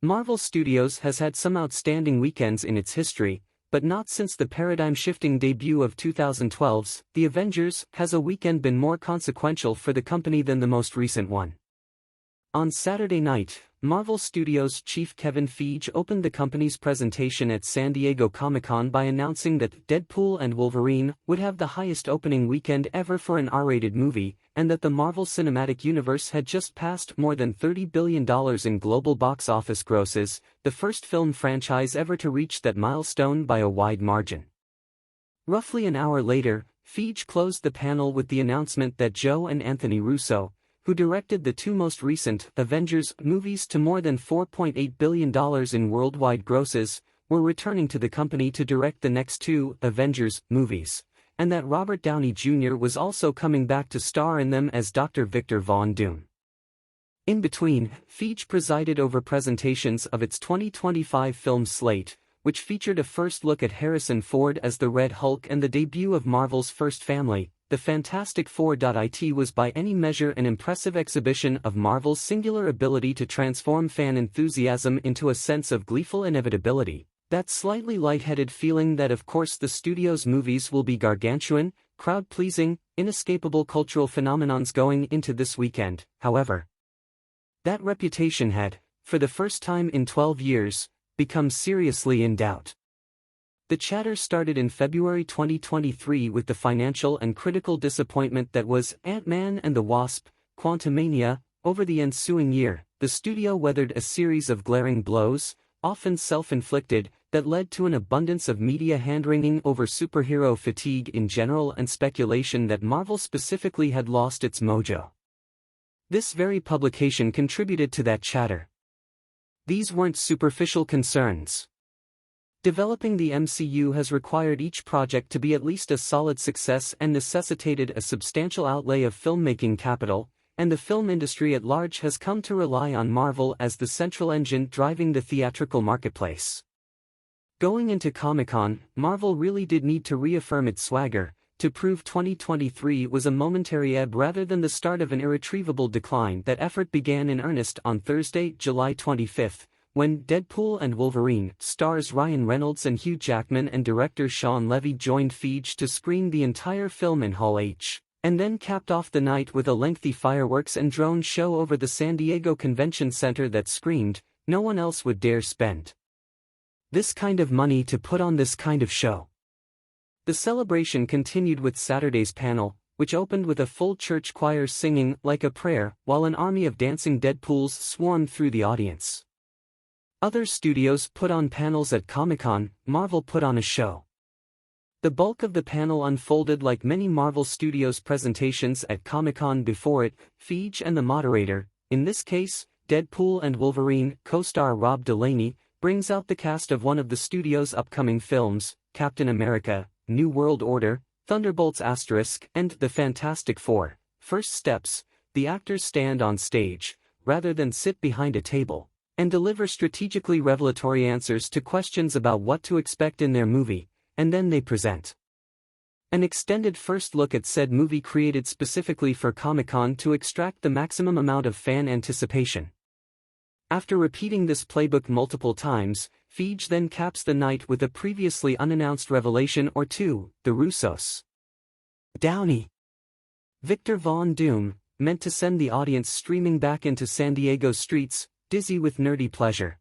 Marvel Studios has had some outstanding weekends in its history, but not since the paradigm-shifting debut of 2012's The Avengers has a weekend been more consequential for the company than the most recent one. On Saturday night, Marvel Studios chief Kevin Feige opened the company's presentation at San Diego Comic-Con by announcing that Deadpool and Wolverine would have the highest opening weekend ever for an R-rated movie, and that the Marvel Cinematic Universe had just passed more than $30 billion in global box office grosses, the first film franchise ever to reach that milestone by a wide margin. Roughly an hour later, Feige closed the panel with the announcement that Joe and Anthony Russo, who directed the two most recent Avengers movies to more than $4.8 billion in worldwide grosses, were returning to the company to direct the next two Avengers movies, and that Robert Downey Jr. was also coming back to star in them as Dr. Victor Von Doom. In between, Feige presided over presentations of its 2025 film slate, which featured a first look at Harrison Ford as the Red Hulk and the debut of Marvel's first family, the Fantastic Four. It was by any measure an impressive exhibition of Marvel's singular ability to transform fan enthusiasm into a sense of gleeful inevitability, that slightly lightheaded feeling that of course the studio's movies will be gargantuan, crowd-pleasing, inescapable cultural phenomenons going into this weekend. However, that reputation had, for the first time in 12 years, become seriously in doubt. The chatter started in February 2023 with the financial and critical disappointment that was Ant-Man and the Wasp: Quantumania. Over the ensuing year, the studio weathered a series of glaring blows, often self-inflicted, that led to an abundance of media hand-wringing over superhero fatigue in general and speculation that Marvel specifically had lost its mojo. This very publication contributed to that chatter. These weren't superficial concerns. Developing the MCU has required each project to be at least a solid success and necessitated a substantial outlay of filmmaking capital, and the film industry at large has come to rely on Marvel as the central engine driving the theatrical marketplace. Going into Comic-Con, Marvel really did need to reaffirm its swagger, to prove 2023 was a momentary ebb rather than the start of an irretrievable decline. That effort began in earnest on Thursday, July 25, when Deadpool and Wolverine stars Ryan Reynolds and Hugh Jackman and director Shawn Levy joined Feige to screen the entire film in Hall H, and then capped off the night with a lengthy fireworks and drone show over the San Diego Convention Center that screamed, no one else would dare spend this kind of money to put on this kind of show. The celebration continued with Saturday's panel, which opened with a full church choir singing like a prayer, while an army of dancing Deadpools swarmed through the audience. Other studios put on panels at Comic-Con. Marvel put on a show. The bulk of the panel unfolded like many Marvel Studios presentations at Comic-Con before it. Feige and the moderator, in this case, Deadpool and Wolverine co-star Rob Delaney, brings out the cast of one of the studio's upcoming films, Captain America: New World Order, Thunderbolts**, and The Fantastic Four. First steps: the actors stand on stage, rather than sit behind a table, and deliver strategically revelatory answers to questions about what to expect in their movie, and then they present an extended first look at said movie created specifically for Comic-Con to extract the maximum amount of fan anticipation. After repeating this playbook multiple times, Feige then caps the night with a previously unannounced revelation or two: the Russos, Downey, Victor Von Doom, meant to send the audience streaming back into San Diego's streets, dizzy with nerdy pleasure.